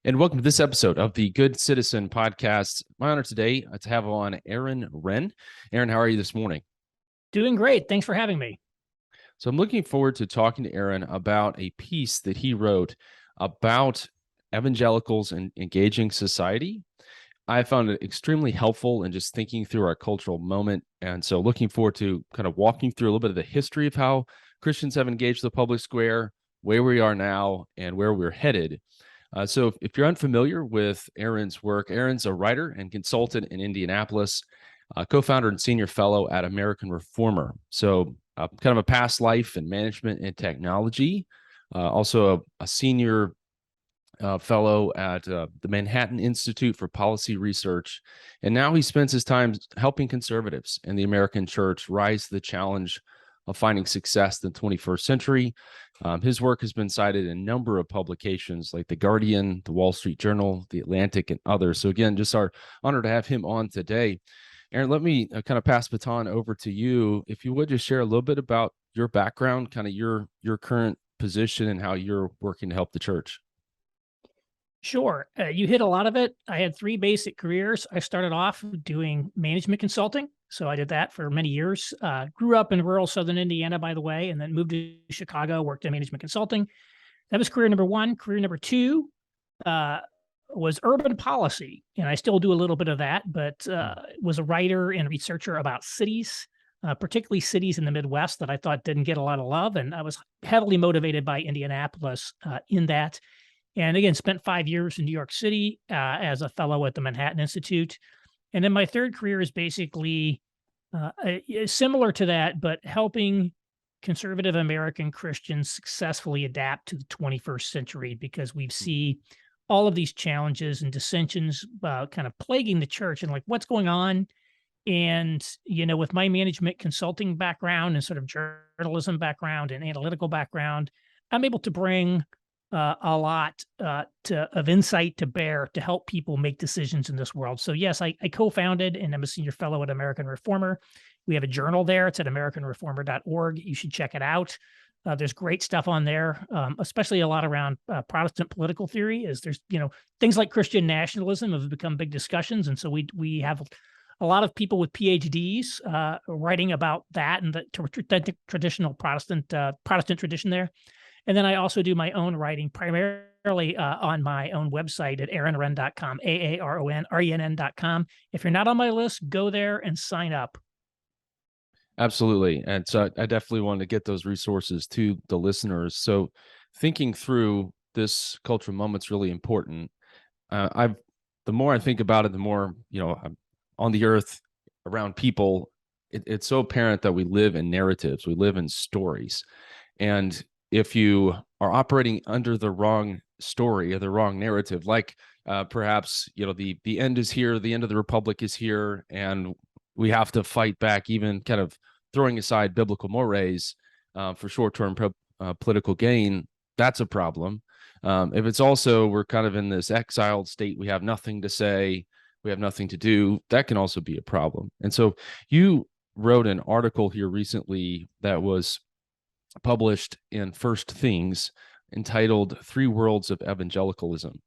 And welcome to this episode of the Good Citizen Podcast. My honor today to have on Aaron Wren. Aaron, how are you this morning? Doing great. Thanks for having me. So I'm looking forward to talking to Aaron about a piece that he wrote about evangelicals and engaging society. I found it extremely helpful in just thinking through our cultural moment. And so looking forward to kind of walking through a little bit of the history of how Christians have engaged the public square, where we are now, and where we're headed. So if you're unfamiliar with Aaron's work, Aaron's a writer and consultant in Indianapolis, co-founder and senior fellow at American Reformer. So kind of a past life in management and technology, also a senior fellow at the Manhattan Institute for Policy Research. And now he spends his time helping conservatives in the American church rise to the challenge of finding success in the 21st century. His work has been cited in a number of publications like The Guardian, The Wall Street Journal, The Atlantic, and others. So again, just our honor to have him on today. Aaron, let me kind of pass the baton over to you. If you would just share a little bit about your background, kind of your current position and how you're working to help the church. Sure. You hit a lot of it. I had three basic careers. I started off doing management consulting. So I did that for many years. Grew up in rural Southern Indiana, by the way, and then moved to Chicago, worked in management consulting. That was career number one. Career number two was urban policy. And I still do a little bit of that, but was a writer and researcher about cities, particularly cities in the Midwest that I thought didn't get a lot of love. And I was heavily motivated by Indianapolis in that. And again, spent 5 years in New York City as a fellow at the Manhattan Institute. And then my third career is basically similar to that, but helping conservative American Christians successfully adapt to the 21st century, because we see all of these challenges and dissensions kind of plaguing the church and like what's going on. And, with my management consulting background and sort of journalism background and analytical background, I'm able to bring a lot of insight to bear to help people make decisions in this world. So yes, I co-founded and I'm a senior fellow at American Reformer. We have a journal there. It's at AmericanReformer.org. You should check it out. There's great stuff on there, especially a lot around Protestant political theory. There's things like Christian nationalism have become big discussions, and so we have a lot of people with PhDs writing about that and the traditional Protestant tradition there. And then I also do my own writing primarily on my own website at aaronrenn.com, AARONRENN.com. If you're not on my list, go there and sign up. Absolutely. And so I definitely want to get those resources to the listeners. So thinking through this cultural moment's really important. The more I think about it, the more, I'm on the earth around people, it's so apparent that we live in narratives, we live in stories. And if you are operating under the wrong story or the wrong narrative, like perhaps, the end is here, the end of the republic is here, and we have to fight back, even kind of throwing aside biblical mores for short-term political gain, that's a problem. If it's also we're kind of in this exiled state, we have nothing to say, we have nothing to do, that can also be a problem. And so you wrote an article here recently that was published in First Things entitled 3 Worlds of Evangelicalism.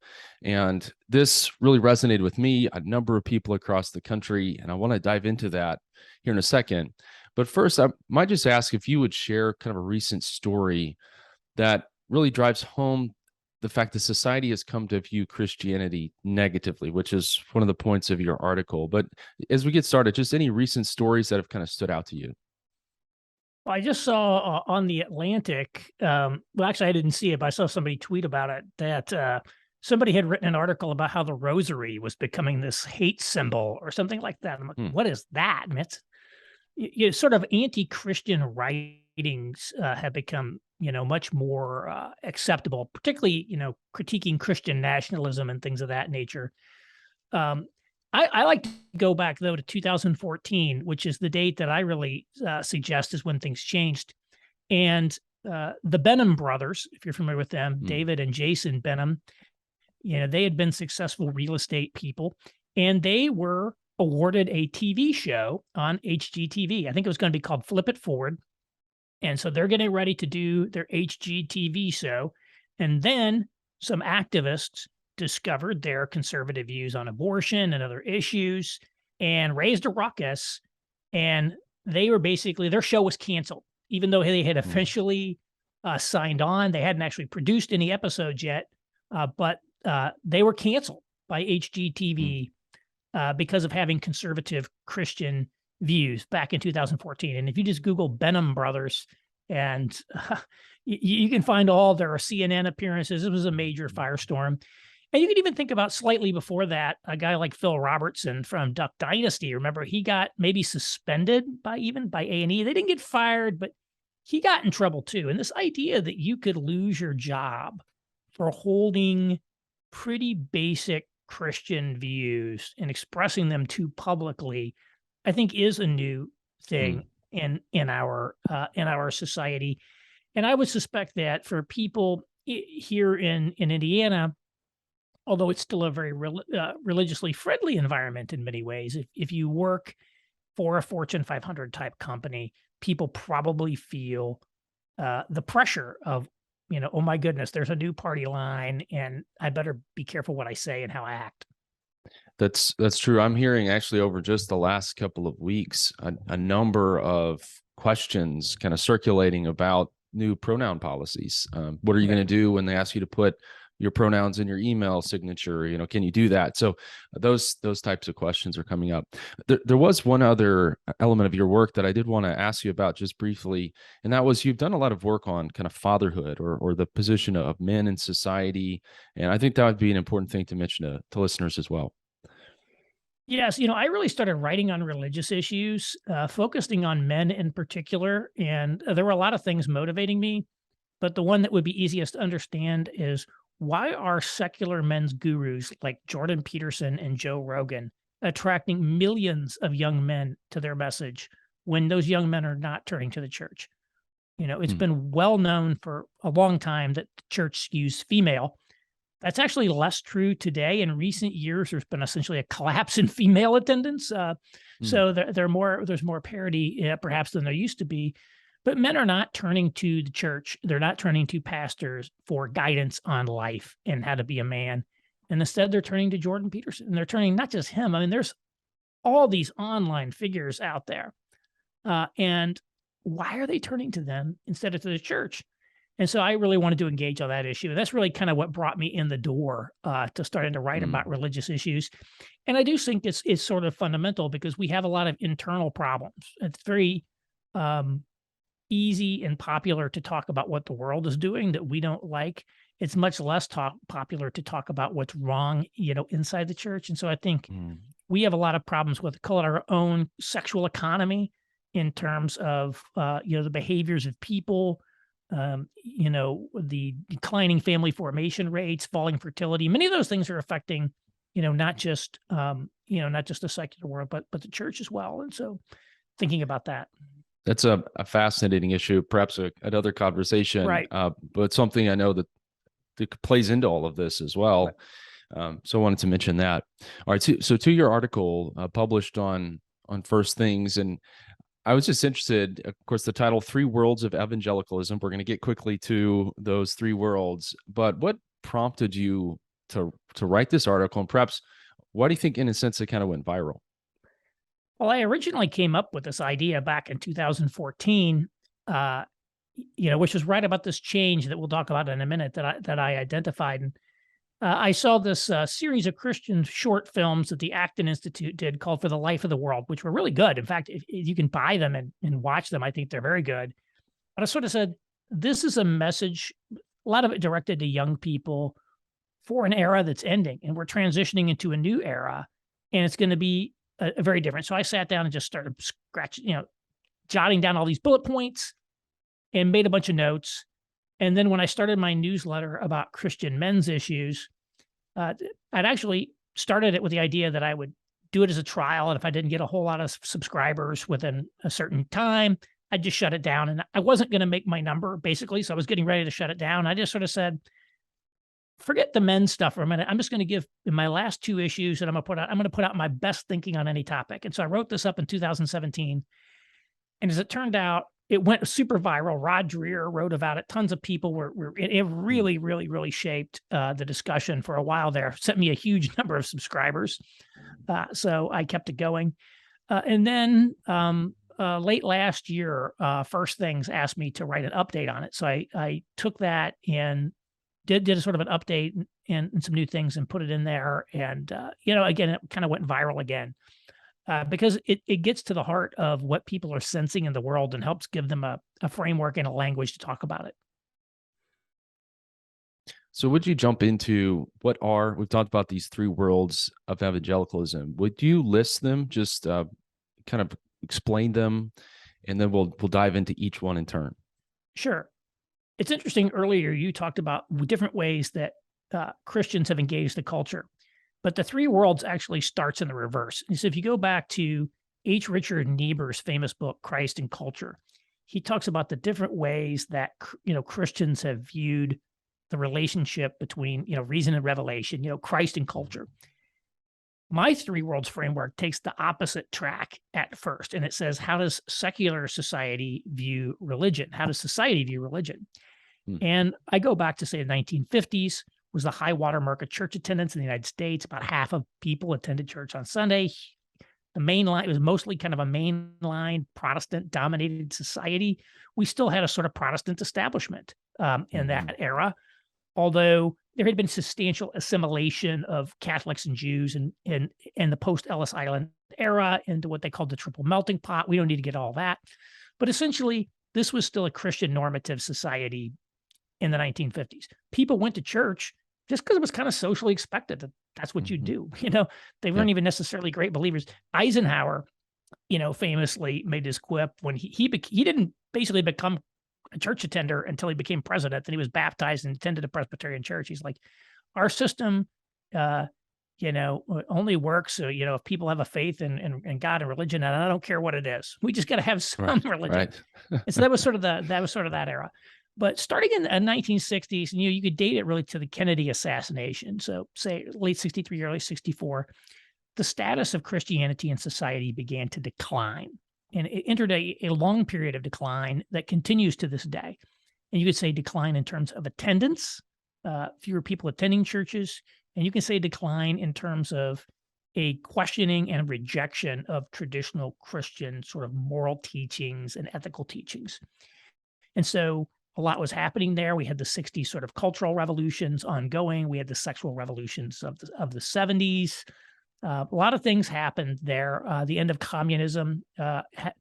And this really resonated with me, a number of people across the country, and I want to dive into that here in a second. But first, I might just ask if you would share kind of a recent story that really drives home the fact that society has come to view Christianity negatively, which is one of the points of your article. But as we get started, just any recent stories that have kind of stood out to you. Well, I just saw on The Atlantic, well, actually, I didn't see it, but I saw somebody tweet about it, that somebody had written an article about how the rosary was becoming this hate symbol or something like that. I'm like, what is that? I mean, it's sort of anti-Christian writings have become, much more acceptable, particularly, critiquing Christian nationalism and things of that nature. I like to go back, though, to 2014, which is the date that I really suggest is when things changed. And the Benham brothers, if you're familiar with them, David and Jason Benham, they had been successful real estate people, and they were awarded a TV show on HGTV. I think it was going to be called Flip It Forward. And so they're getting ready to do their HGTV show. And then some activists discovered their conservative views on abortion and other issues and raised a ruckus. And they were basically, their show was canceled, even though they had officially signed on. They hadn't actually produced any episodes yet, but they were canceled by HGTV because of having conservative Christian views back in 2014. And if you just Google Benham Brothers, and you can find all their CNN appearances. It was a major firestorm. And you can even think about slightly before that, a guy like Phil Robertson from Duck Dynasty. Remember, he got maybe suspended by A&E. They didn't get fired, but he got in trouble too. And this idea that you could lose your job for holding pretty basic Christian views and expressing them too publicly, I think is a new thing in our society. And I would suspect that for people here in Indiana, although it's still a very religiously friendly environment in many ways, if you work for a Fortune 500 type company, people probably feel the pressure of, oh my goodness, there's a new party line and I better be careful what I say and how I act. That's true. I'm hearing actually over just the last couple of weeks, a number of questions kind of circulating about new pronoun policies. What are you going to do when they ask you to put your pronouns in your email signature? Can you do that? So those types of questions are coming up. There was one other element of your work that I did want to ask you about just briefly, and that was you've done a lot of work on kind of fatherhood or the position of men in society. And I think that would be an important thing to mention to listeners as well. Yes, I really started writing on religious issues, focusing on men in particular, and there were a lot of things motivating me, but the one that would be easiest to understand is why are secular men's gurus like Jordan Peterson and Joe Rogan attracting millions of young men to their message when those young men are not turning to the church? It's been well known for a long time that the church skews female. That's actually less true today. In recent years, there's been essentially a collapse in female attendance. So there's more parity perhaps than there used to be. But men are not turning to the church. They're not turning to pastors for guidance on life and how to be a man. And instead, they're turning to Jordan Peterson. And they're turning not just him. I mean, there's all these online figures out there. And why are they turning to them instead of to the church? And so I really wanted to engage on that issue. And that's really kind of what brought me in the door to starting to write about religious issues. And I do think it's sort of fundamental because we have a lot of internal problems. It's very easy and popular to talk about what the world is doing that we don't like. It's much less popular to talk about what's wrong, inside the church. And so I think we have a lot of problems with, call it our own sexual economy in terms of, the behaviors of people, the declining family formation rates, falling fertility. Many of those things are affecting, not just the secular world, but the church as well. And so thinking about that. That's a fascinating issue, perhaps another conversation, right. But something I know that plays into all of this as well. Right. So I wanted to mention that. All right. So to your article published on First Things, and I was just interested, of course, the title, 3 Worlds of Evangelicalism. We're going to get quickly to those 3 worlds, but what prompted you to write this article? And perhaps why do you think, in a sense, it kind of went viral? Well, I originally came up with this idea back in 2014, which was right about this change that we'll talk about in a minute that I identified. And I saw this series of Christian short films that the Acton Institute did called For the Life of the World, which were really good. In fact, if you can buy them and watch them, I think they're very good. But I sort of said, this is a message, a lot of it directed to young people for an era that's ending. And we're transitioning into a new era. And it's going to be a very different. So I sat down and just started jotting down all these bullet points and made a bunch of notes. And then when I started my newsletter about Christian men's issues, I'd actually started it with the idea that I would do it as a trial. And if I didn't get a whole lot of subscribers within a certain time, I'd just shut it down. And I wasn't going to make my number, basically. So I was getting ready to shut it down. I just sort of said, forget the men's stuff for a minute. I'm just going to give in my last 2 issues that I'm going to put out my best thinking on any topic. And so I wrote this up in 2017. And as it turned out, it went super viral. Rod Dreher wrote about it. Tons of people it really, really, really shaped the discussion for a while there. Sent me a huge number of subscribers. So I kept it going. And then late last year, First Things asked me to write an update on it. So I took that and did a sort of an update and some new things and put it in there. And, again, it kind of went viral again. Because it gets to the heart of what people are sensing in the world and helps give them a framework and a language to talk about it. So would you jump into we've talked about these three worlds of evangelicalism. Would you list them, just kind of explain them, and then we'll dive into each one in turn? Sure. It's interesting. Earlier, you talked about different ways that Christians have engaged the culture. But the three worlds actually starts in the reverse. And so if you go back to H. Richard Niebuhr's famous book, Christ and Culture, he talks about the different ways that, Christians have viewed the relationship between, reason and revelation, Christ and culture. My three worlds framework takes the opposite track at first. And it says, how does secular society view religion? How does society view religion? And I go back to, say, the 1950s. Was the high watermark of church attendance in the United States. About half of people attended church on Sunday. The mainline, it was mostly kind of a mainline Protestant-dominated society. We still had a sort of Protestant establishment in that era, although there had been substantial assimilation of Catholics and Jews and the post-Ellis Island era into what they called the triple melting pot. We don't need to get all that. But essentially, this was still a Christian normative society in the 1950s. People went to church just because it was kind of socially expected that that's what you do. They weren't even necessarily great believers. Eisenhower, famously made this quip when he didn't basically become a church attender until he became president. Then he was baptized and attended a Presbyterian church. He's like, our system, only works. If people have a faith in God and religion, and I don't care what it is, we just got to have some religion. Right. And so that was sort of that era. But starting in the 1960s, and you could date it really to the Kennedy assassination. So say late 63, early 64, the status of Christianity in society began to decline. And it entered a long period of decline that continues to this day. And you could say decline in terms of attendance, fewer people attending churches. And you can say decline in terms of a questioning and rejection of traditional Christian sort of moral teachings and ethical teachings. And so a lot was happening there. We had the 60s sort of cultural revolutions ongoing. We had the sexual revolutions of the 70s. A lot of things happened there. The end of communism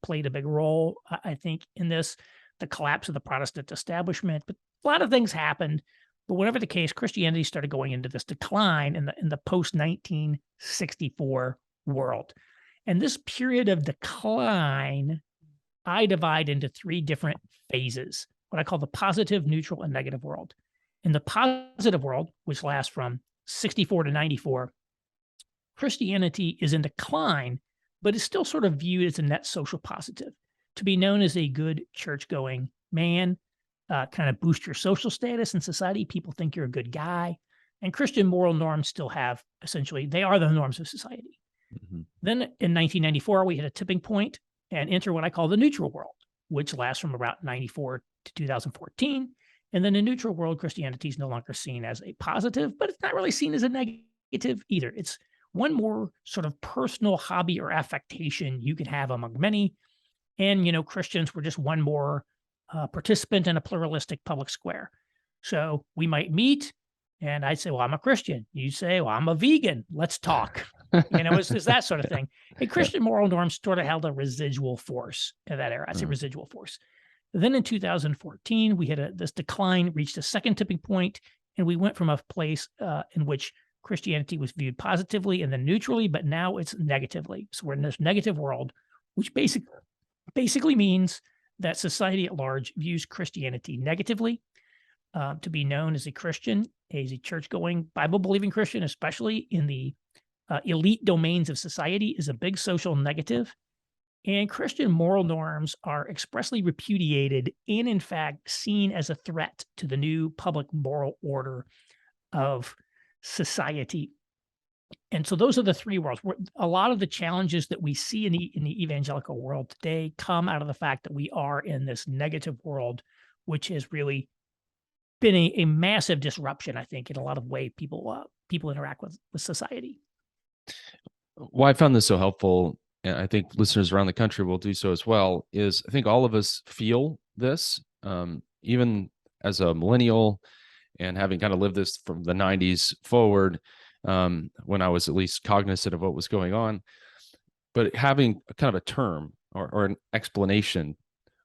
played a big role, I think, in this, the collapse of the Protestant establishment. But a lot of things happened. But whatever the case, Christianity started going into this decline in the post-1964 world. And this period of decline, I divide into three different phases, what I call the positive, neutral, and negative world. In the positive world, which lasts from 64 to 94, Christianity is in decline, but is still sort of viewed as a net social positive. To be known as a good church-going man, kind of boost your social status in society. People think you're a good guy. And Christian moral norms still have, essentially, they are the norms of society. Then in 1994, we hit a tipping point and enter what I call the neutral world, which lasts from about 94 to 2014. And then in neutral world, Christianity is no longer seen as a positive, but it's not really seen as a negative either. It's one more sort of personal hobby or affectation you could have among many. And, Christians were just one more participant in a pluralistic public square. So we might meet and I'd say, well, I'm a Christian. You say, well, I'm a vegan. Let's talk. It's that sort of thing. And Christian moral norms sort of held a residual force in that era. I'd say residual force. Then in 2014, we had this decline, reached a second tipping point, and we went from a place in which Christianity was viewed positively and then neutrally, but now it's negatively. So we're in this negative world, which basically means that society at large views Christianity negatively. To be known as a Christian, as a church-going, Bible-believing Christian, especially in the elite domains of society, is a big social negative. And Christian moral norms are expressly repudiated and, in fact, seen as a threat to the new public moral order of society. And so those are the three worlds. A lot of the challenges that we see in the evangelical world today come out of the fact that we are in this negative world, which has really been a massive disruption, I think, in a lot of way people interact with society. Why I found this so helpful, and I think listeners around the country will do so as well, is I think all of us feel this, even as a millennial and having kind of lived this from the 90s forward, when I was at least cognizant of what was going on. But having a kind of a term or an explanation,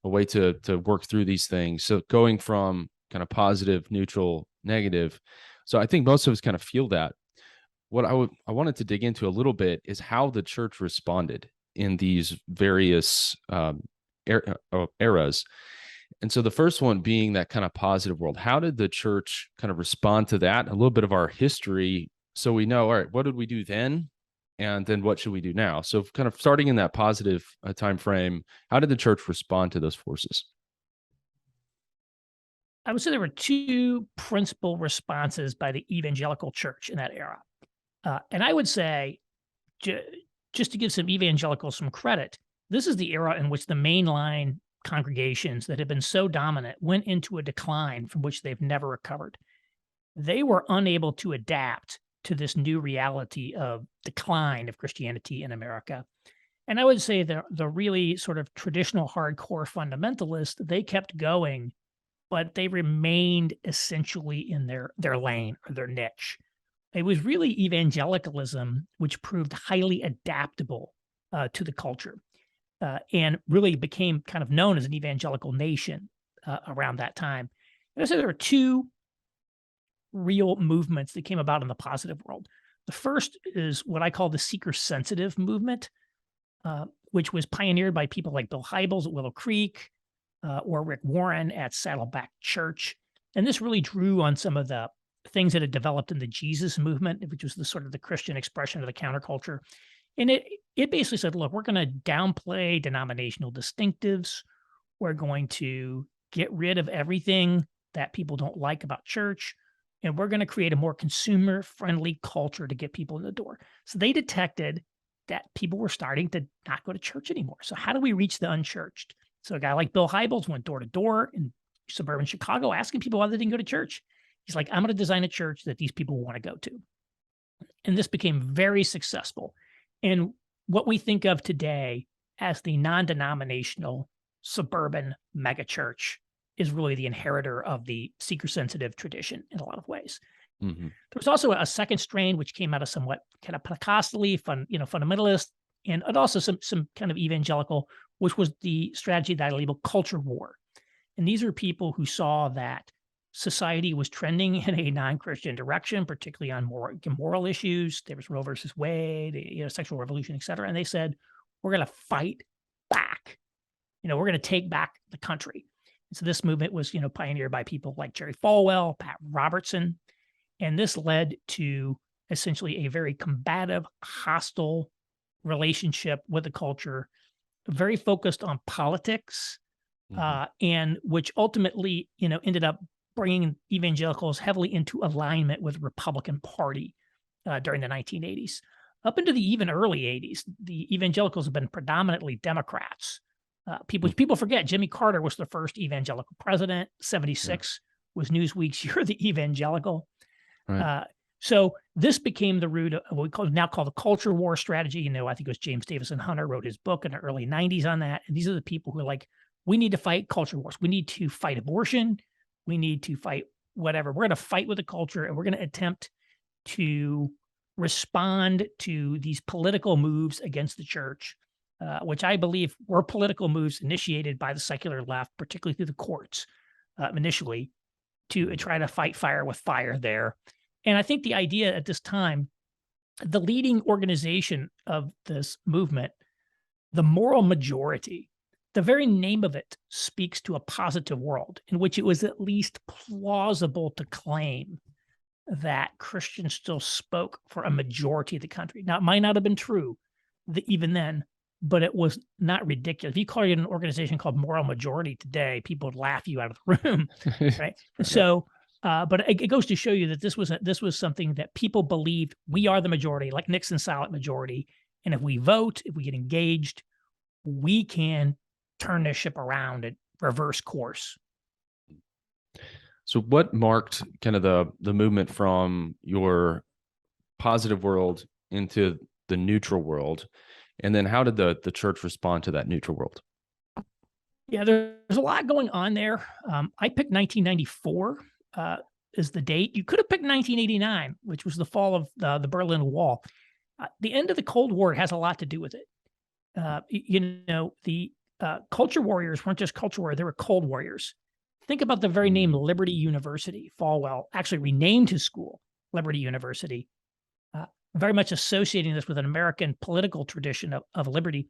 a way to work through these things. So going from kind of positive, neutral, negative. So I think most of us kind of feel that. What I wanted to dig into a little bit is how the church responded in these various eras. And so the first one being that kind of positive world. How did the church kind of respond to that? A little bit of our history, so we know, all right, what did we do then? And then what should we do now? So kind of starting in that positive time frame, how did the church respond to those forces? I would say there were two principal responses by the evangelical church in that era. And I would say, just to give some evangelicals some credit, this is the era in which the mainline congregations that had been so dominant went into a decline from which they've never recovered. They were unable to adapt to this new reality of decline of Christianity in America. And I would say the really sort of traditional hardcore fundamentalists, they kept going, but they remained essentially in their lane or their niche. It was really evangelicalism which proved highly adaptable to the culture and really became kind of known as an evangelical nation around that time. And so there were two real movements that came about in the positive world. The first is what I call the seeker-sensitive movement, which was pioneered by people like Bill Hybels at Willow Creek or Rick Warren at Saddleback Church. And this really drew on some of the things that had developed in the Jesus movement, which was the sort of the Christian expression of the counterculture. And it basically said, look, we're going to downplay denominational distinctives. We're going to get rid of everything that people don't like about church. And we're going to create a more consumer-friendly culture to get people in the door. So they detected that people were starting to not go to church anymore. So how do we reach the unchurched? So a guy like Bill Hybels went door to door in suburban Chicago asking people why they didn't go to church. He's like, I'm going to design a church that these people want to go to. And this became very successful. And what we think of today as the non-denominational suburban megachurch is really the inheritor of the seeker-sensitive tradition in a lot of ways. Mm-hmm. There was also a second strain which came out of somewhat kind of Pentecostally, fundamentalist, and also some kind of evangelical, which was the strategy that I label culture war. And these are people who saw that society was trending in a non-Christian direction, particularly on moral issues. There was Roe versus Wade, sexual revolution, et cetera. And they said, we're going to fight back. We're going to take back the country. And so this movement was, pioneered by people like Jerry Falwell, Pat Robertson. And this led to essentially a very combative, hostile relationship with the culture, very focused on politics, and which ultimately, ended up bringing evangelicals heavily into alignment with the Republican Party during the 1980s. Up into the even early 80s, the evangelicals have been predominantly Democrats. People forget Jimmy Carter was the first evangelical president. 76 was Newsweek's You're the Evangelical. Right. So this became the root of what we now call the culture war strategy. I think it was James Davison Hunter wrote his book in the early 90s on that. And these are the people who are like, we need to fight culture wars. We need to fight abortion. We need to fight whatever. We're going to fight with the culture, and we're going to attempt to respond to these political moves against the church, which I believe were political moves initiated by the secular left, particularly through the courts initially, to try to fight fire with fire there. And I think the idea at this time, the leading organization of this movement, the moral majority, the very name of it speaks to a positive world in which it was at least plausible to claim that Christians still spoke for a majority of the country. Now, it might not have been true even then, but it was not ridiculous. If you call it an organization called Moral Majority today, people would laugh you out of the room, right? So But it goes to show you that this was something that people believed we are the majority, like Nixon's silent majority. And if we vote, if we get engaged, we can turn this ship around and reverse course. So what marked kind of the movement from your positive world into the neutral world? And then how did the church respond to that neutral world? Yeah, there's a lot going on there. I picked 1994 as the date. You could have picked 1989, which was the fall of the Berlin Wall. The end of the Cold War has a lot to do with it. The culture warriors weren't just culture warriors; they were cold warriors. Think about the very name Liberty University. Falwell actually renamed his school Liberty University, very much associating this with an American political tradition of liberty.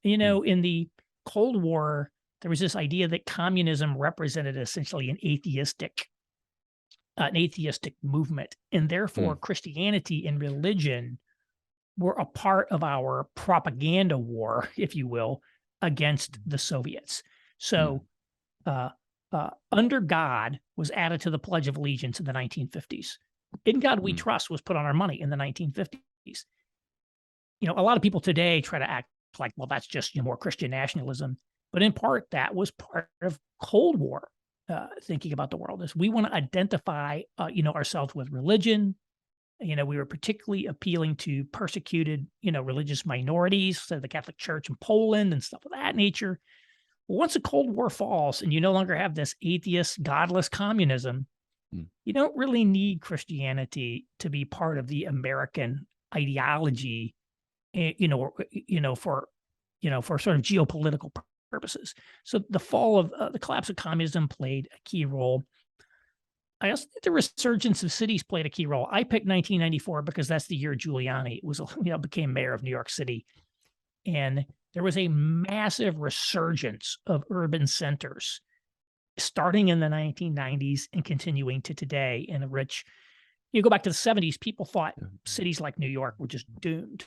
In the Cold War, there was this idea that communism represented essentially an atheistic movement, and therefore Christianity and religion were a part of our propaganda war, if you will, against the Soviets. So, under God was added to the Pledge of Allegiance in the 1950s. In God We Trust was put on our money in the 1950s. A lot of people today try to act like, well, that's just more Christian nationalism. But in part, that was part of Cold War thinking about the world. Is we want to identify, ourselves with religion. We were particularly appealing to persecuted, religious minorities, so the Catholic Church in Poland and stuff of that nature. Once the Cold War falls and you no longer have this atheist, godless communism, you don't really need Christianity to be part of the American ideology, for sort of geopolitical purposes. So the fall of the collapse of communism played a key role. I also think the resurgence of cities played a key role. I picked 1994 because that's the year Giuliani became mayor of New York City. And there was a massive resurgence of urban centers starting in the 1990s and continuing to today, in which you go back to the 70s, people thought cities like New York were just doomed.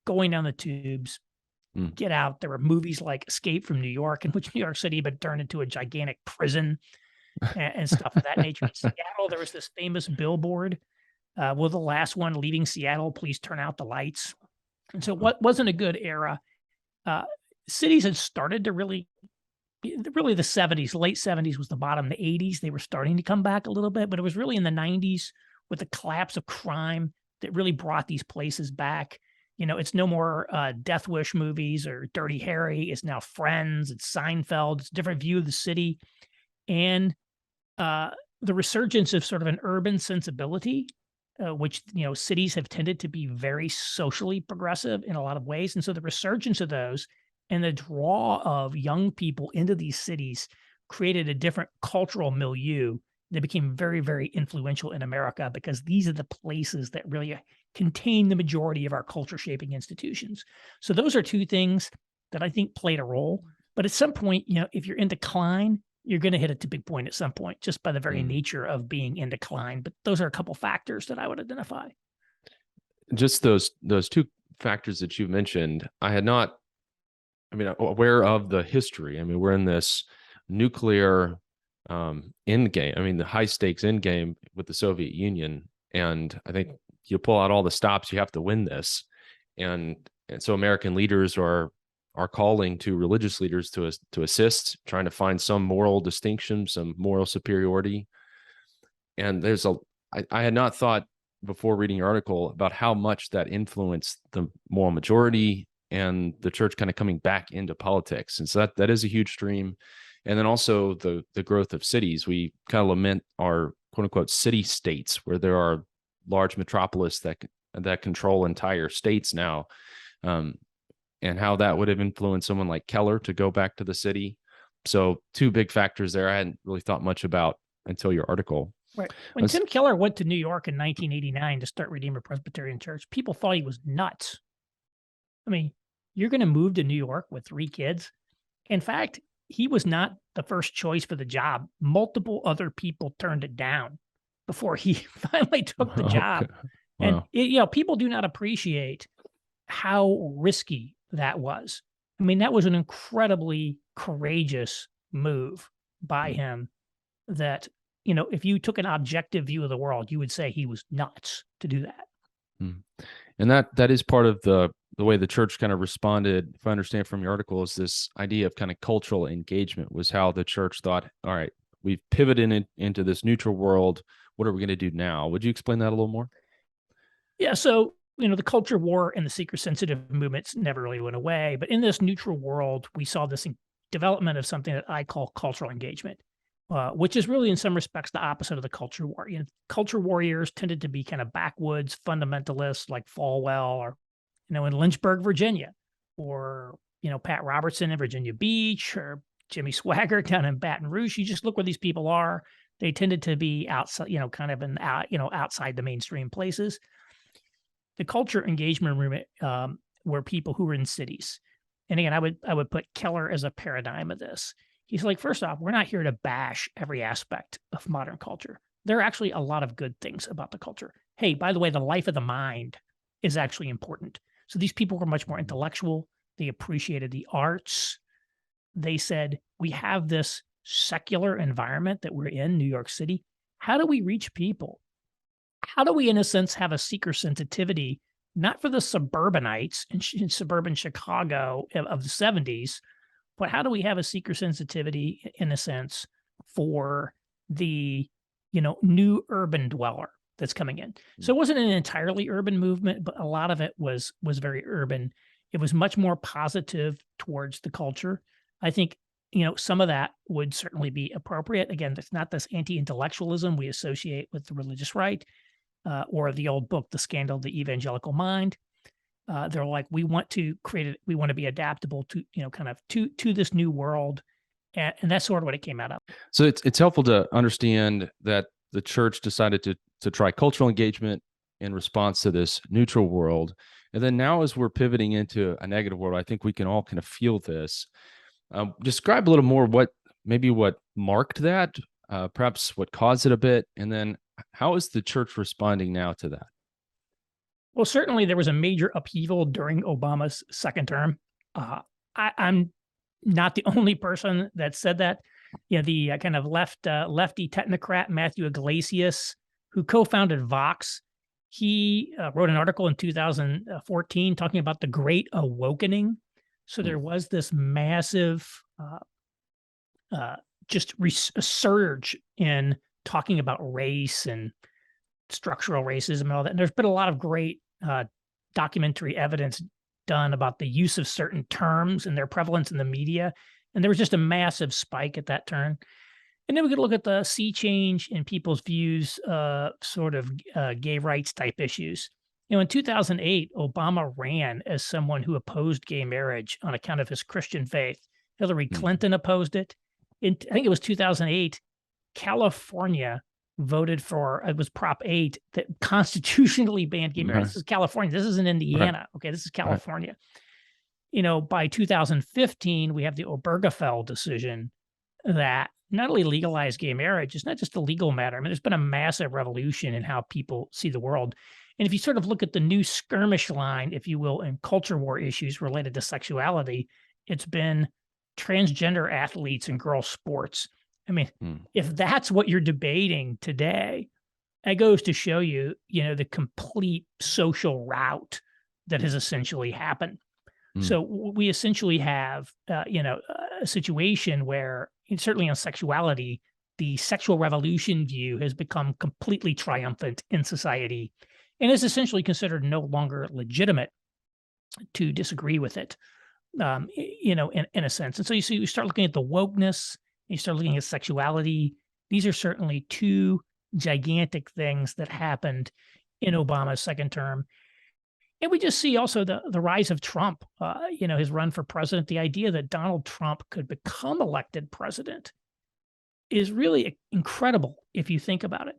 Going down the tubes, get out. There were movies like Escape from New York, in which New York City had been turned into a gigantic prison and stuff of that nature. In Seattle, there was this famous billboard, well, the last one leaving Seattle, please turn out the lights. And so what wasn't a good era. Cities had started to really the 70s, late 70s was the bottom. The 80s, they were starting to come back a little bit, but it was really in the 90s with the collapse of crime that really brought these places back. It's no more Death Wish movies or Dirty Harry. It's now Friends. It's Seinfeld. It's a different view of the city. And the resurgence of sort of an urban sensibility, which, cities have tended to be very socially progressive in a lot of ways. And so the resurgence of those and the draw of young people into these cities created a different cultural milieu that became very, very influential in America, because these are the places that really contain the majority of our culture shaping institutions. So those are two things that I think played a role. But at some point, if you're in decline, you're going to hit a tipping point at some point, just by the very nature of being in decline. But those are a couple factors that I would identify. Just those two factors that you mentioned, aware of the history. We're in this nuclear end game. The high stakes end game with the Soviet Union. And I think you pull out all the stops, you have to win this. And so American leaders are calling to religious leaders to assist, trying to find some moral distinction, some moral superiority. And I had not thought before reading your article about how much that influenced the moral majority and the church kind of coming back into politics. And so that is a huge stream. And then also the growth of cities. We kind of lament our quote unquote city states, where there are large metropolis that control entire states now. And how that would have influenced someone like Keller to go back to the city. So two big factors there I hadn't really thought much about until your article. Right. When Tim Keller went to New York in 1989 to start Redeemer Presbyterian Church, people thought he was nuts. You're going to move to New York with 3 kids. In fact, he was not the first choice for the job. Multiple other people turned it down before he finally took the job. Wow. And people do not appreciate how risky that was. That was an incredibly courageous move by him that if you took an objective view of the world, you would say he was nuts to do that. Mm. And that is part of the way the church kind of responded, if I understand from your article, is this idea of kind of cultural engagement was how the church thought, all right, we've pivoted into this neutral world. What are we going to do now? Would you explain that a little more? Yeah. So, the culture war and the seeker sensitive movements never really went away. But in this neutral world, we saw this development of something that I call cultural engagement, which is really, in some respects, the opposite of the culture war. Culture warriors tended to be kind of backwoods fundamentalists like Falwell or, in Lynchburg, Virginia, or, Pat Robertson in Virginia Beach, or Jimmy Swaggart down in Baton Rouge. You just look where these people are. They tended to be outside, kind of outside the mainstream places. The culture engagement movement were people who were in cities. And again, I would put Keller as a paradigm of this. He's like, first off, we're not here to bash every aspect of modern culture. There are actually a lot of good things about the culture. Hey, by the way, the life of the mind is actually important. So these people were much more intellectual. They appreciated the arts. They said, we have this secular environment that we're in, New York City. How do we reach people? How do we, in a sense, have a seeker sensitivity, not for the suburbanites in suburban Chicago of the 70s, but how do we have a seeker sensitivity, in a sense, for the, new urban dweller that's coming in? So it wasn't an entirely urban movement, but a lot of it was very urban. It was much more positive towards the culture. I think, some of that would certainly be appropriate. Again, it's not this anti-intellectualism we associate with the religious right. Or the old book, The Scandal of the Evangelical Mind. They're like, we want to be adaptable to, kind of to this new world. And that's sort of what it came out of. So it's helpful to understand that the church decided to try cultural engagement in response to this neutral world. And then now, as we're pivoting into a negative world, I think we can all kind of feel this. Describe a little more what marked that, perhaps what caused it a bit, and then how is the church responding now to that? Well, certainly there was a major upheaval during Obama's second term. I'm not the only person that said that. The kind of lefty technocrat Matthew Iglesias, who co-founded Vox, he wrote an article in 2014 talking about the Great Awakening. So there was this massive a surge in talking about race and structural racism and all that. And there's been a lot of great documentary evidence done about the use of certain terms and their prevalence in the media. And there was just a massive spike at that turn. And then we could look at the sea change in people's views, gay rights type issues. In 2008, Obama ran as someone who opposed gay marriage on account of his Christian faith. Hillary Clinton opposed it. I think it was 2008, California voted for, it was Prop 8 that constitutionally banned gay marriage. This is California. This isn't Indiana. Right. Okay, this is California. Right. By 2015, we have the Obergefell decision that not only legalized gay marriage, it's not just a legal matter. I mean, there's been a massive revolution in how people see the world. And if you sort of look at the new skirmish line, if you will, in culture war issues related to sexuality, it's been transgender athletes and girls' sports. I mean, if that's what you're debating today, that goes to show you, the complete social rout that has essentially happened. So we essentially have, a situation where, certainly on sexuality, the sexual revolution view has become completely triumphant in society and is essentially considered no longer legitimate to disagree with it, in a sense. And so you start looking at the wokeness, you start looking at sexuality. These are certainly two gigantic things that happened in Obama's second term. And we just see also the rise of Trump, his run for president. The idea that Donald Trump could become elected president is really incredible if you think about it.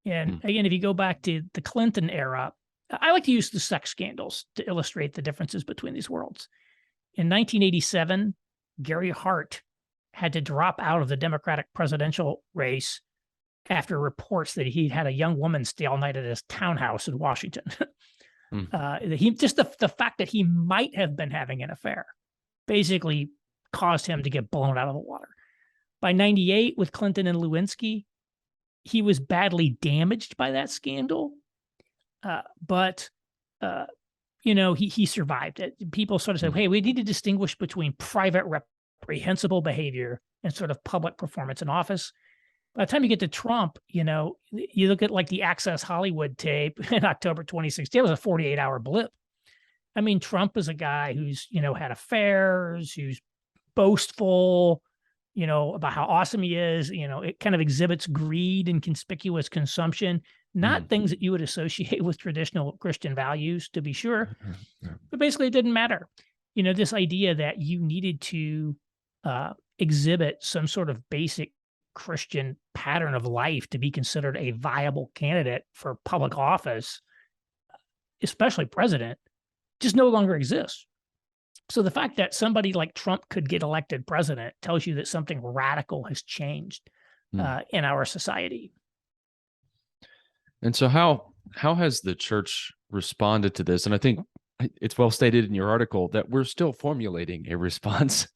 And again, if you go back to the Clinton era, I like to use the sex scandals to illustrate the differences between these worlds. In 1987, Gary Hart had to drop out of the Democratic presidential race after reports that he'd had a young woman stay all night at his townhouse in Washington. The fact that he might have been having an affair basically caused him to get blown out of the water. By 98, with Clinton and Lewinsky, he was badly damaged by that scandal, but he survived it. People sort of said, "Hey, we need to distinguish between private reprehensible behavior and sort of public performance in office." By the time you get to Trump, you look at like the Access Hollywood tape in October 2016. It was a 48-hour blip. I mean, Trump is a guy who's had affairs, who's boastful, about how awesome he is. It kind of exhibits greed and conspicuous consumption, not things that you would associate with traditional Christian values, to be sure. But basically, it didn't matter. This idea that you needed to exhibit some sort of basic Christian pattern of life to be considered a viable candidate for public office, especially president, just no longer exists. So the fact that somebody like Trump could get elected president tells you that something radical has changed in our society. And so how has the church responded to this? And I think it's well stated in your article that we're still formulating a response.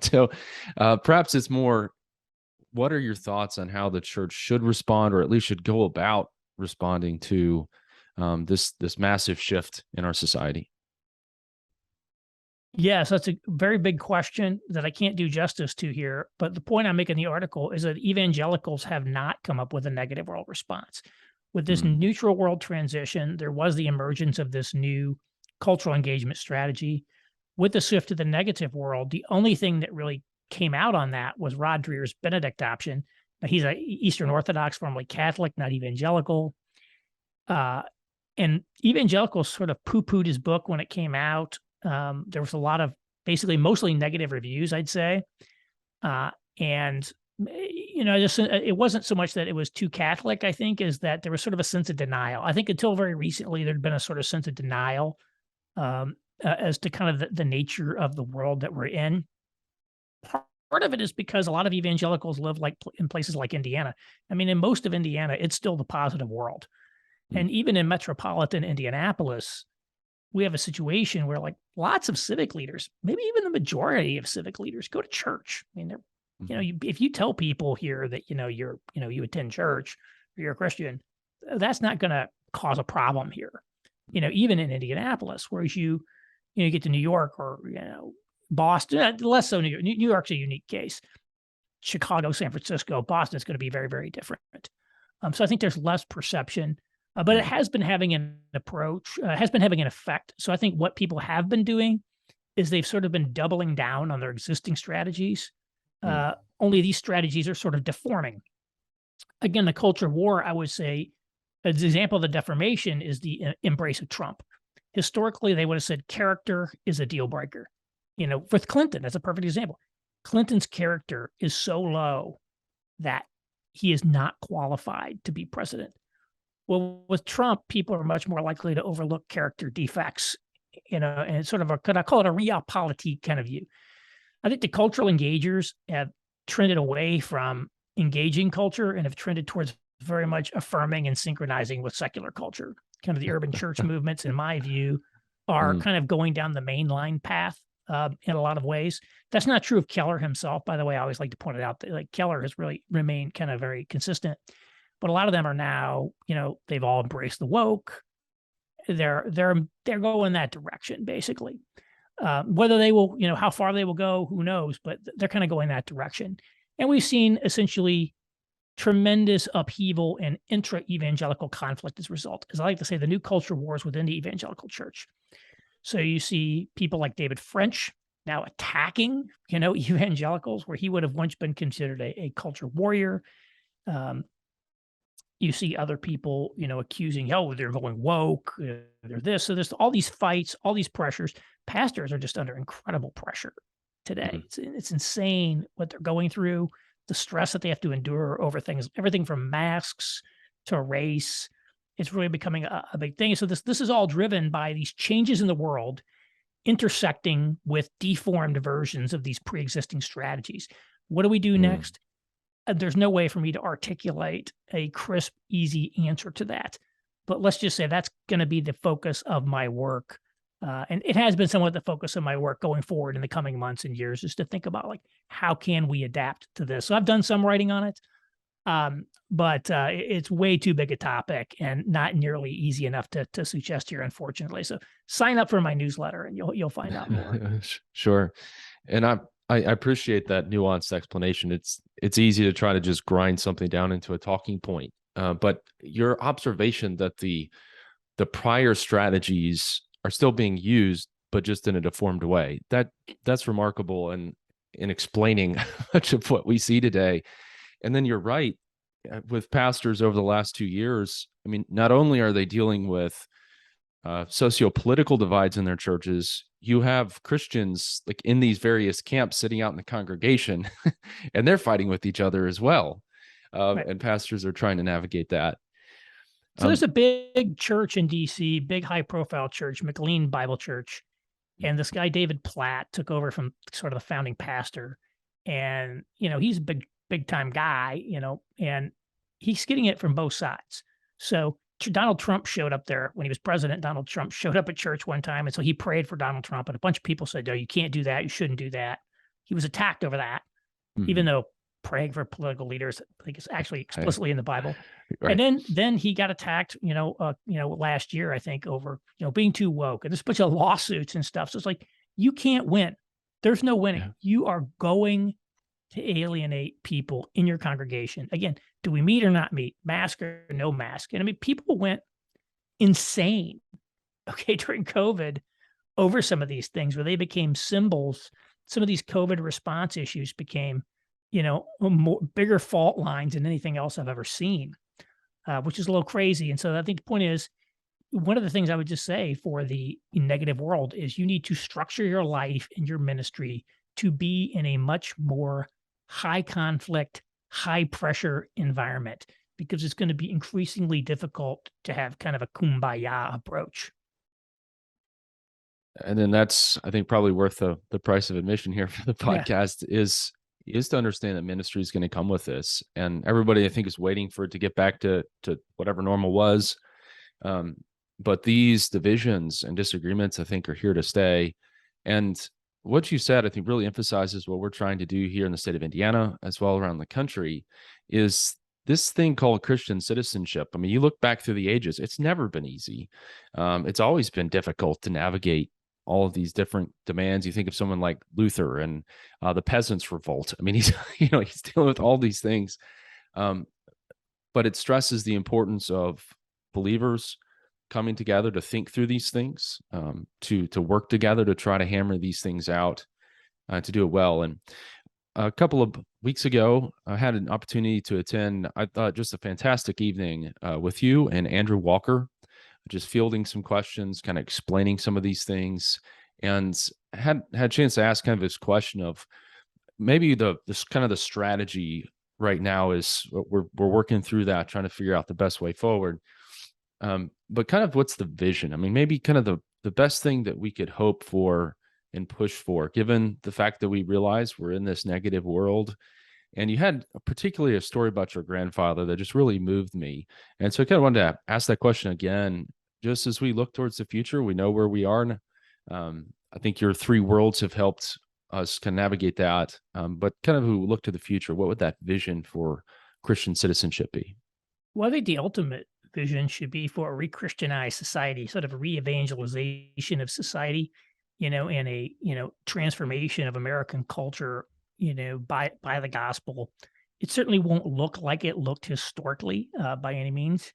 So perhaps it's more, what are your thoughts on how the church should respond, or at least should go about responding to this massive shift in our society? Yes, that's a very big question that I can't do justice to here. But the point I make in the article is that evangelicals have not come up with a negative world response. With this neutral world transition, there was the emergence of this new cultural engagement strategy. With the shift to the negative world, the only thing that really came out on that was Rod Dreher's Benedict option. Now, he's an Eastern Orthodox, formerly Catholic, not evangelical. And evangelicals sort of poo-pooed his book when it came out. There was a lot of mostly negative reviews, I'd say. It wasn't so much that it was too Catholic, I think, is that there was sort of a sense of denial. I think until very recently, there'd been a sort of sense of denial as to kind of the nature of the world that we're in. Part of it is because a lot of evangelicals live in places like Indiana. I mean, in most of Indiana, it's still the positive world. And even in metropolitan Indianapolis, we have a situation where like lots of civic leaders, maybe even the majority of civic leaders, go to church. I mean, if you tell people here that you attend church or you're a Christian, that's not going to cause a problem here. Even in Indianapolis, whereas you get to New York or Boston, less so New York. New York's a unique case. Chicago, San Francisco, Boston is going to be very, very different. So I think there's less perception. But it has been having an effect. So I think what people have been doing is they've sort of been doubling down on their existing strategies. Only these strategies are sort of deforming. Again, the culture war, I would say, as an example of the deformation is the embrace of Trump. Historically, they would have said character is a deal breaker. With Clinton, that's a perfect example. Clinton's character is so low that he is not qualified to be president. Well, with Trump, people are much more likely to overlook character defects, and it's sort of could I call it a realpolitik kind of view. I think the cultural engagers have trended away from engaging culture and have trended towards very much affirming and synchronizing with secular culture. Kind of the urban church movements, in my view, are kind of going down the mainline path in a lot of ways. That's not true of Keller himself, by the way. I always like to point it out that like Keller has really remained kind of very consistent. But a lot of them are now, they've all embraced the woke. They're going that direction, basically. Whether they will, how far they will go, who knows? But they're kind of going that direction. And we've seen essentially tremendous upheaval and intra-evangelical conflict as a result. As I like to say, the new culture wars within the evangelical church. So you see people like David French now attacking, evangelicals, where he would have once been considered a culture warrior. You see other people, accusing, they're going woke, they're this. So there's all these fights, all these pressures. Pastors are just under incredible pressure today. It's insane what they're going through, the stress that they have to endure over things, everything from masks to race. It's really becoming a big thing. So this is all driven by these changes in the world intersecting with deformed versions of these pre-existing strategies. What do we do next? There's no way for me to articulate a crisp, easy answer to that. But let's just say that's going to be the focus of my work. And it has been somewhat the focus of my work going forward in the coming months and years, is to think about how can we adapt to this? So I've done some writing on it. But it's way too big a topic and not nearly easy enough to suggest here, unfortunately. So sign up for my newsletter and you'll find out more. Sure. And I appreciate that nuanced explanation. It's easy to try to just grind something down into a talking point. But your observation that the prior strategies are still being used, but just in a deformed way, that's remarkable and in explaining much of what we see today. And then you're right, with pastors over the last 2 years. I mean, not only are they dealing with socio-political divides in their churches, you have Christians like in these various camps sitting out in the congregation and they're fighting with each other as well. Right. And pastors are trying to navigate that. So there's a big church in DC, big high profile church, McLean Bible Church. And this guy, David Platt, took over from sort of the founding pastor. And, he's a big time guy, and he's getting it from both sides. So Donald Trump showed up there when he was president. Donald Trump showed up at church one time. And so he prayed for Donald Trump. And a bunch of people said, no, you can't do that. You shouldn't do that. He was attacked over that, even though praying for political leaders, I think, is actually explicitly in the Bible. Right. And then he got attacked, last year, I think, over, being too woke, and there's a bunch of lawsuits and stuff. So it's like, you can't win. There's no winning. Yeah. You are going to alienate people in your congregation. Again, do we meet or not meet? Mask or no mask? And I mean, people went insane, during COVID over some of these things where they became symbols. Some of these COVID response issues became, bigger fault lines than anything else I've ever seen, which is a little crazy. And so I think the point is, one of the things I would just say for the negative world is you need to structure your life and your ministry to be in a much more high conflict, high pressure environment, because it's going to be increasingly difficult to have kind of a kumbaya approach. And then that's, I think, probably worth the price of admission here for the podcast. Yeah. is to understand that ministry is going to come with this, and everybody, I think, is waiting for it to get back to whatever normal was. But these divisions and disagreements, I think, are here to stay. And what you said, I think, really emphasizes what we're trying to do here in the state of Indiana, as well around the country, is this thing called Christian citizenship. I mean, you look back through the ages, it's never been easy. It's always been difficult to navigate all of these different demands. You think of someone like Luther and the Peasants' Revolt. I mean, he's dealing with all these things. But it stresses the importance of believers coming together to think through these things, to work together to try to hammer these things out, to do it well. And a couple of weeks ago, I had an opportunity to attend, I thought, just a fantastic evening with you and Andrew Walker, just fielding some questions, kind of explaining some of these things, and had a chance to ask kind of this question of maybe this kind of the strategy right now is we're working through that, trying to figure out the best way forward. But kind of what's the vision? I mean, maybe kind of the best thing that we could hope for and push for, given the fact that we realize we're in this negative world. And you had particularly a story about your grandfather that just really moved me. And so I kind of wanted to ask that question again, just as we look towards the future. We know where we are. I think your three worlds have helped us kind of navigate that. But kind of who look to the future, what would that vision for Christian citizenship be? Well, I think the ultimate vision should be for a re-Christianized society, sort of a re-evangelization of society, and a, transformation of American culture, by the gospel. It certainly won't look like it looked historically, by any means.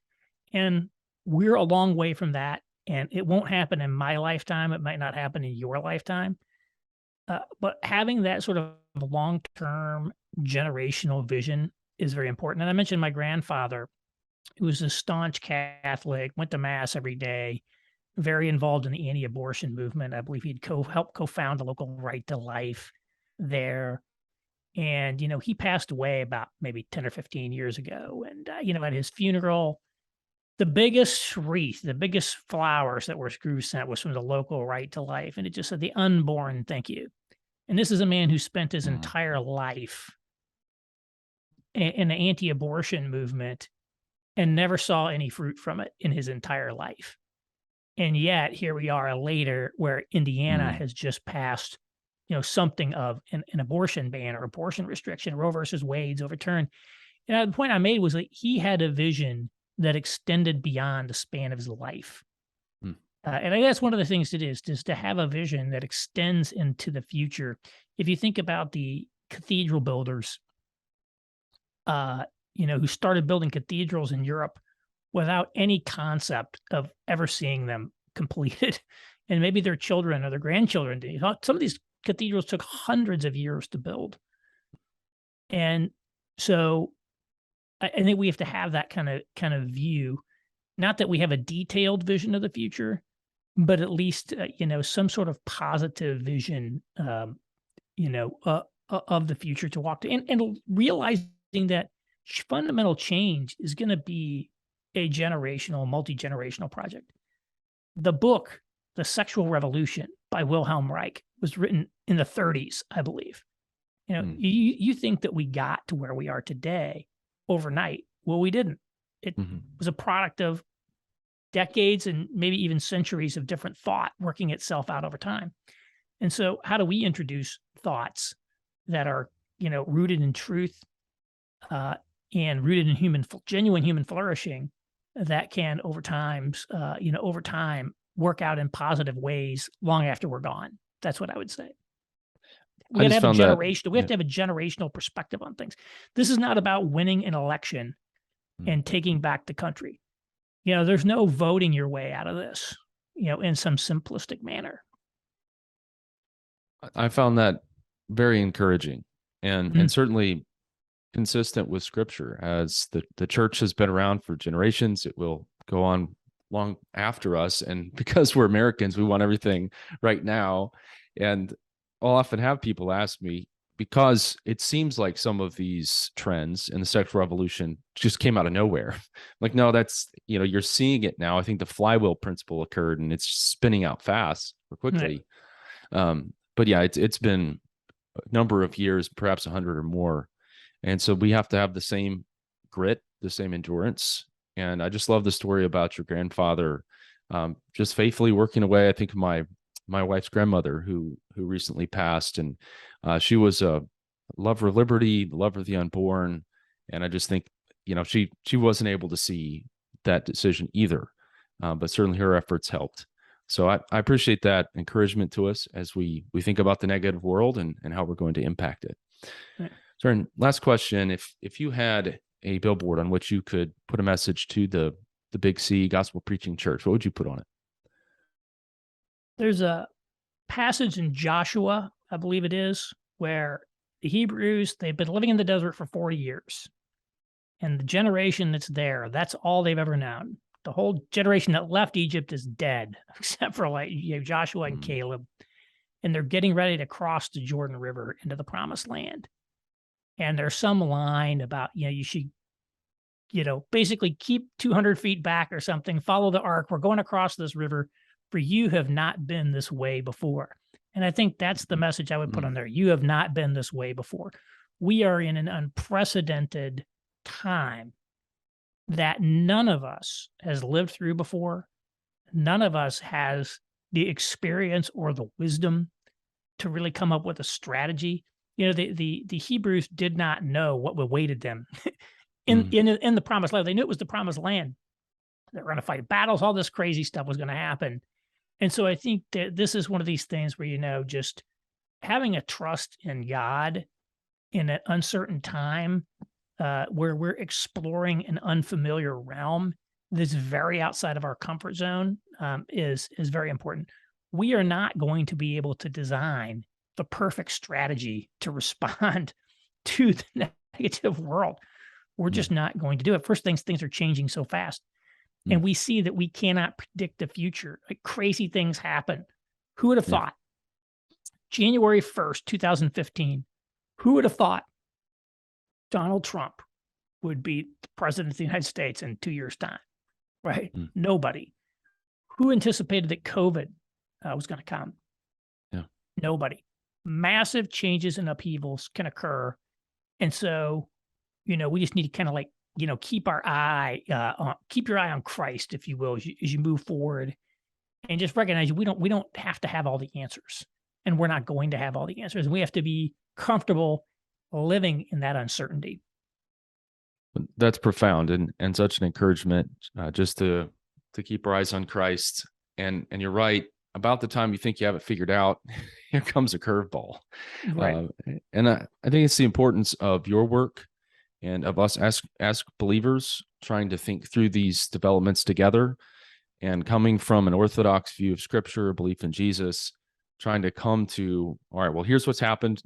And we're a long way from that. And it won't happen in my lifetime. It might not happen in your lifetime. But having that sort of long-term generational vision is very important. And I mentioned my grandfather, who was a staunch Catholic, went to mass every day, very involved in the anti-abortion movement. I believe he'd helped co-found the local Right to Life there. And, he passed away about maybe 10 or 15 years ago. And, at his funeral, the biggest wreath, the biggest flowers that were sent was from the local Right to Life. And it just said, "The unborn, thank you." And this is a man who spent his entire life in the anti-abortion movement and never saw any fruit from it in his entire life. And yet here we are later, where Indiana has just passed, something of an abortion ban or abortion restriction, Roe versus Wade's overturned. the point I made was that he had a vision that extended beyond the span of his life. Mm. And I think that's one of the things it is to have a vision that extends into the future. If you think about the cathedral builders, who started building cathedrals in Europe without any concept of ever seeing them completed, and maybe their children or their grandchildren did. Some of these cathedrals took hundreds of years to build. And so I think we have to have that kind of view, not that we have a detailed vision of the future, but at least, some sort of positive vision, of the future to walk to, and realizing that fundamental change is going to be a generational, multi-generational project. The book, The Sexual Revolution by Wilhelm Reich, was written in the 30s, I believe. You think that we got to where we are today overnight. Well, we didn't. It was a product of decades and maybe even centuries of different thought working itself out over time. And so how do we introduce thoughts that are, rooted in truth, and rooted in genuine human flourishing that can over time work out in positive ways long after we're gone? That's what I would say. We have to have a generation. We have to have a generational perspective on things. This is not about winning an election and taking back the country. There's no voting your way out of this, in some simplistic manner. I found that very encouraging and certainly consistent with Scripture. As the church has been around for generations, it will go on long after us. And because we're Americans, we want everything right now. And I'll often have people ask me, because it seems like some of these trends in the sexual revolution just came out of nowhere. Like, no, that's, you're seeing it now. I think the flywheel principle occurred and it's spinning out fast or quickly. Right. But yeah, it's been a number of years, perhaps 100 or more. And so we have to have the same grit, the same endurance. And I just love the story about your grandfather, just faithfully working away. I think my wife's grandmother who recently passed, and she was a lover of liberty, lover of the unborn. And I just think, she wasn't able to see that decision either, but certainly her efforts helped. So I appreciate that encouragement to us as we think about the negative world and how we're going to impact it. Right. So Renn, last question. If you had a billboard on which you could put a message to the Big C Gospel Preaching Church, what would you put on it? There's a passage in Joshua, I believe it is, where the Hebrews, they've been living in the desert for 40 years. And the generation that's there, that's all they've ever known. The whole generation that left Egypt is dead, except for Joshua and Caleb. And they're getting ready to cross the Jordan River into the promised land. And there's some line about, you should, basically keep 200 feet back or something, follow the ark. We're going across this river, for you have not been this way before. And I think that's the message I would put on there. You have not been this way before. We are in an unprecedented time that none of us has lived through before. None of us has the experience or the wisdom to really come up with a strategy. The Hebrews did not know what awaited them in the promised land. They knew it was the promised land. They were going to fight battles. All this crazy stuff was going to happen. And so I think that this is one of these things where, just having a trust in God in an uncertain time, where we're exploring an unfamiliar realm that's very outside of our comfort zone, is very important. We are not going to be able to design the perfect strategy to respond to the negative world. We're just not going to do it. First things are changing so fast. And we see that we cannot predict the future. Like, crazy things happen. Who would have thought? January 1st, 2015, who would have thought Donald Trump would be the president of the United States in 2 years' time, right? Nobody. Who anticipated that COVID was going to come? Yeah. Nobody. Massive changes and upheavals can occur. And so, we just need to kind of keep your eye on Christ, if you will, as you move forward, and just recognize we don't have to have all the answers, and we're not going to have all the answers. We have to be comfortable living in that uncertainty. That's profound and such an encouragement, just to keep our eyes on Christ. And you're right. About the time you think you have it figured out, here comes a curveball. Right. Uh, and I think it's the importance of your work and of us as believers trying to think through these developments together, and coming from an orthodox view of Scripture, belief in Jesus, trying to come to, all right, well, here's what's happened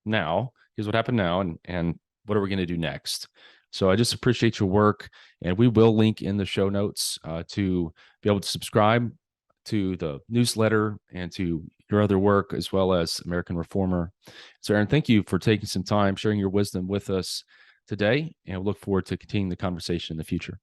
now. Here's what happened now, and what are we going to do next? So I just appreciate your work, and we will link in the show notes to be able to subscribe to the newsletter and to your other work, as well as American Reformer. So, Aaron, thank you for taking some time, sharing your wisdom with us today, and we look forward to continuing the conversation in the future.